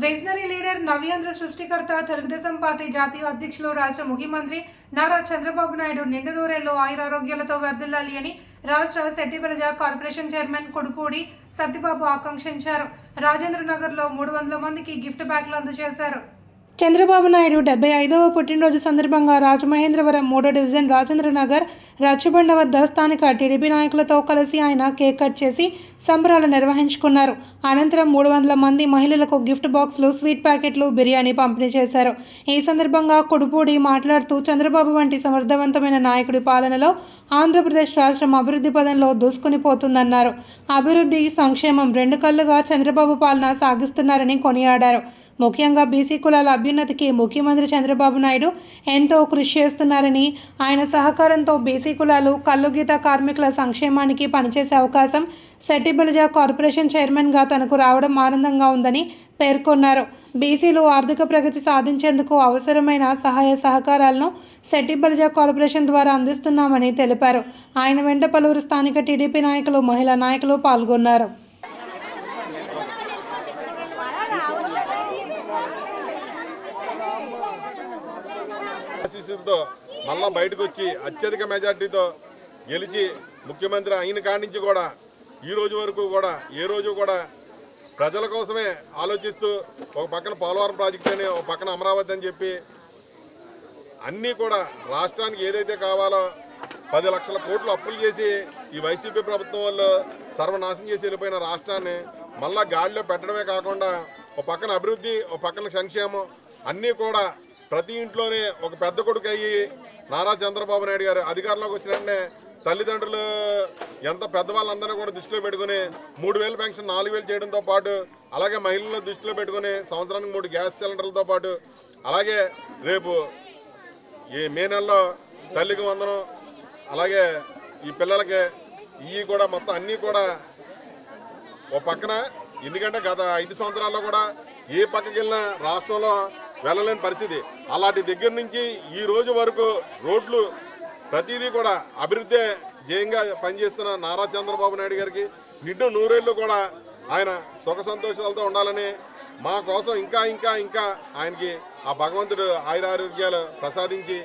Visionary leader నవ్యాంధ్ర సృష్టికర్త Telugu Desam party జాతీయ అధ్యక్షులు రాష్ట్ర ముఖ్యమంత్రి నారా చంద్రబాబు నాయుడు నిండు నూరేళ్లు ఆయురారోగ్యాలతో వర్ధిల్లాలి అని రాష్ట్ర సెట్టిబెలజ కార్పొరేషన్ చైర్మన్ కొడుపూడి సత్యబాబు ఆకాంక్షించారు. రాజేంద్ర నగర్లో 300 మందికి గిఫ్ట్ బ్యాగ్లు అందజేశారు. చంద్రబాబు నాయుడు 75వ పుట్టినరోజు సందర్భంగా రాజమహేంద్రవరం 3వ డివిజన్ రాజేంద్ర నగర్ రచ్చబండ వద్ద స్థానిక టీడీపీ నాయకులతో కలిసి ఆయన కేక్ కట్ చేసి సంబరాలు నిర్వహించుకున్నారు. అనంతరం 300 మంది మహిళలకు గిఫ్ట్ బాక్సులు, స్వీట్ ప్యాకెట్లు, బిర్యానీ పంపిణీ చేశారు. ఈ సందర్భంగా కొడుపూడి మాట్లాడుతూ చంద్రబాబు వంటి సమర్థవంతమైన నాయకుడి పాలనలో ఆంధ్రప్రదేశ్ రాష్ట్రం అభివృద్ధి పదంలో దూసుకుని పోతుందన్నారు. అభివృద్ధి, సంక్షేమం రెండు కళ్ళుగా చంద్రబాబు పాలన సాగిస్తున్నారని కొనియాడారు. ముఖ్యంగా బీసీ కులాల అభ్యున్నతికి ముఖ్యమంత్రి చంద్రబాబు నాయుడు ఎంతో కృషి చేస్తున్నారని, ఆయన సహకారంతో బీసీ కులాలు, కల్లుగీత కార్మికుల సంక్షేమానికి పనిచేసే అవకాశం సెట్టిబెలజ కార్పొరేషన్ చైర్మన్గా తనకు రావడం ఆనందంగా ఉందని పేర్కొన్నారు. బీసీలు ఆర్థిక ప్రగతి సాధించేందుకు అవసరమైన సహాయ సహకారాలను సెట్టిబెలజ కార్పొరేషన్ ద్వారా అందిస్తున్నామని తెలిపారు. ఆయన వెంట పలువురు స్థానిక టీడీపీ నాయకులు, మహిళా నాయకులు పాల్గొన్నారు. ఆశీస్సులతో మళ్ళా బయటకు వచ్చి అత్యధిక మెజార్టీతో గెలిచి ముఖ్యమంత్రి అయిన కాడి నుంచి కూడా ఈ రోజు వరకు కూడా ఏ రోజు కూడా ప్రజల కోసమే ఆలోచిస్తూ ఒక పక్కన పోలవరం ప్రాజెక్ట్ అని, ఒక పక్కన అమరావతి అని చెప్పి అన్నీ కూడా రాష్ట్రానికి ఏదైతే కావాలో 10 లక్షల కోట్లు అప్పులు చేసి ఈ వైసీపీ ప్రభుత్వం వాళ్ళు సర్వనాశనం చేసి వెళ్ళిపోయిన రాష్ట్రాన్ని మళ్ళా గాడిలో పెట్టడమే కాకుండా ఒక పక్కన అభివృద్ధి, ఒక పక్కన సంక్షేమం అన్నీ కూడా ప్రతి ఇంట్లోనే ఒక పెద్ద కొడుకు అయ్యి నారా చంద్రబాబు నాయుడు గారు అధికారంలోకి వచ్చిన వెంటనే తల్లిదండ్రులు ఎంత పెద్దవాళ్ళందరినీ కూడా దృష్టిలో పెట్టుకుని 3000 పెన్షన్ 4000 చేయడంతో పాటు, అలాగే మహిళలను దృష్టిలో పెట్టుకుని సంవత్సరానికి 3 గ్యాస్ సిలిండర్లతో పాటు, అలాగే రేపు ఈ మే నెలలో తల్లికి వందనం, అలాగే ఈ పిల్లలకి ఇవి కూడా మొత్తం అన్నీ కూడా ఓ పక్కన. ఎందుకంటే గత 5 సంవత్సరాల్లో కూడా ఏ పక్కకి వెళ్ళినా రాష్ట్రంలో వెళ్ళలేని పరిస్థితి. అలాంటి దగ్గర నుంచి ఈ రోజు వరకు రోడ్లు ప్రతిదీ కూడా అభివృద్ధి ధ్యేయంగా పనిచేస్తున్న నారా చంద్రబాబు నాయుడు గారికి నిండు నూరేళ్లు కూడా ఆయన సుఖ సంతోషాలతో ఉండాలని, మా కోసం ఇంకా ఇంకా ఇంకా ఆయనకి ఆ భగవంతుడు ఆయురారోగ్యాలు ప్రసాదించి